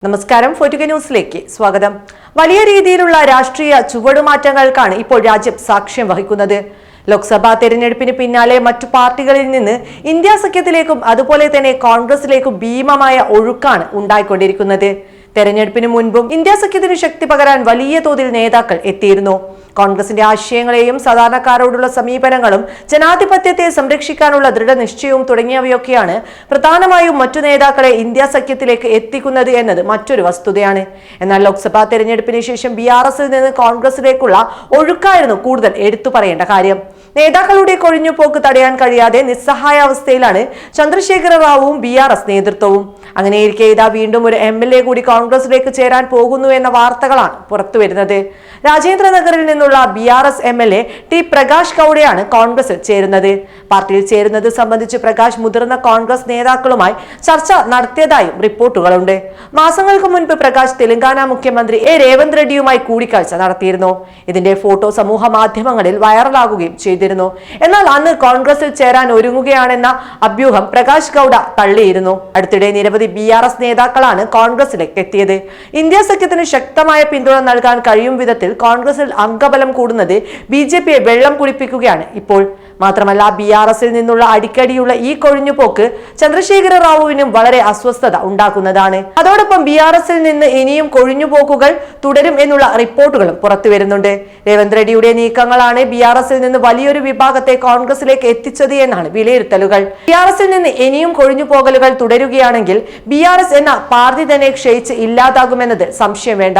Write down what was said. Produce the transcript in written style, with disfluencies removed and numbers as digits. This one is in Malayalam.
നമസ്കാരം, ഫോർട്ടുഗ ന്യൂസിലേക്ക് സ്വാഗതം. വലിയ രീതിയിലുള്ള രാഷ്ട്രീയ ചുവടുമാറ്റങ്ങൾക്കാണ് ഇപ്പോൾ രാജ്യം സാക്ഷ്യം വഹിക്കുന്നത്. ലോക്സഭാ തെരഞ്ഞെടുപ്പിന് പിന്നാലെ മറ്റു പാർട്ടികളിൽ നിന്ന് ഇന്ത്യ സഖ്യത്തിലേക്കും അതുപോലെ തന്നെ കോൺഗ്രസിലേക്കും ഭീമമായ ഒഴുക്കാണ് ഉണ്ടായിക്കൊണ്ടിരിക്കുന്നത്. തെരഞ്ഞെടുപ്പിന് മുൻപും ഇന്ത്യ സഖ്യത്തിന് ശക്തി പകരാൻ വലിയ തോതിൽ നേതാക്കൾ എത്തിയിരുന്നു. കോൺഗ്രസിന്റെ ആശയങ്ങളെയും സാധാരണക്കാരോടുള്ള സമീപനങ്ങളും ജനാധിപത്യത്തെ സംരക്ഷിക്കാനുള്ള ദൃഢനിശ്ചയവും തുടങ്ങിയവയൊക്കെയാണ് പ്രധാനമായും മറ്റു നേതാക്കളെ ഇന്ത്യ സഖ്യത്തിലേക്ക് എത്തിക്കുന്നത് എന്നത് മറ്റൊരു വസ്തുതയാണ്. എന്നാൽ ലോക്സഭാ തെരഞ്ഞെടുപ്പിന് ശേഷം BRSൽ നിന്ന് കോൺഗ്രസിലേക്കുള്ള ഒഴുക്കായിരുന്നു കൂടുതൽ എടുത്തു പറയേണ്ട കാര്യം. നേതാക്കളുടെ കൊഴിഞ്ഞുപോക്ക് തടയാൻ കഴിയാതെ നിസ്സഹായാവസ്ഥയിലാണ് ചന്ദ്രശേഖര റാവുവും BRS നേതൃത്വവും. അങ്ങനെയിരിക്കെ ഇതാ വീണ്ടും ഒരു MLA കൂടി കോൺഗ്രസിലേക്ക് ചേരാൻ പോകുന്നു എന്ന വാർത്തകളാണ് പുറത്തുവരുന്നത്. രാജേന്ദ്രനഗറിൽ നിന്നുള്ള BRS MLA ടി പ്രകാശ് ഗൌഡയാണ് കോൺഗ്രസിൽ ചേരുന്നത്. പാർട്ടിയിൽ ചേരുന്നത് സംബന്ധിച്ച് പ്രകാശ് മുതിർന്ന കോൺഗ്രസ് നേതാക്കളുമായി ചർച്ച നടത്തിയതായും റിപ്പോർട്ടുകളുണ്ട്. മാസങ്ങൾക്ക് മുൻപ് പ്രകാശ് തെലങ്കാന മുഖ്യമന്ത്രി രേവന്ത് റെഡ്ഡിയുമായി കൂടിക്കാഴ്ച നടത്തിയിരുന്നു. ഇതിന്റെ ഫോട്ടോ സമൂഹ മാധ്യമങ്ങളിൽ വൈറലാകുകയും ചെയ്തിരുന്നു. എന്നാൽ അന്ന് കോൺഗ്രസിൽ ചേരാൻ ഒരുങ്ങുകയാണെന്ന അഭ്യൂഹം പ്രകാശ് ഗൌഡ തള്ളിയിരുന്നു. അടുത്തിടെ നിരവധി BRS നേതാക്കളാണ് കോൺഗ്രസിലേക്ക് എത്തിയത്. ഇന്ത്യ സഖ്യത്തിന് ശക്തമായ പിന്തുണ നൽകാൻ കഴിയും വിധത്തിൽ കോൺഗ്രസിൽ അംഗബലം കൂടുന്നത് BJPയെ വെള്ളം കുടിപ്പിക്കുകയാണ് ഇപ്പോൾ. മാത്രമല്ല BRSൽ നിന്നുള്ള അടിക്കടിയുള്ള ഈ കൊഴിഞ്ഞുപോക്ക് ചന്ദ്രശേഖര റാവുവിനും വളരെ അസ്വസ്ഥത ഉണ്ടാക്കുന്നതാണ്. അതോടൊപ്പം BRSൽ നിന്ന് ഇനിയും കൊഴിഞ്ഞുപോക്കുകൾ തുടരും എന്നുള്ള റിപ്പോർട്ടുകളും പുറത്തു വരുന്നുണ്ട്. രേവന്ത് റെഡ്ഡിയുടെ നീക്കങ്ങളാണ് BRSൽ നിന്ന് വലിയൊരു വിഭാഗത്തെ കോൺഗ്രസിലേക്ക് എത്തിച്ചത് എന്നാണ് വിലയിരുത്തലുകൾ. BRSൽ നിന്ന് ഇനിയും കൊഴിഞ്ഞുപോകലുകൾ തുടരുകയാണെങ്കിൽ BRS എന്ന പാർട്ടി തന്നെ ക്ഷയിച്ച് ഇല്ലാതാകുമെന്നത് സംശയം വേണ്ട.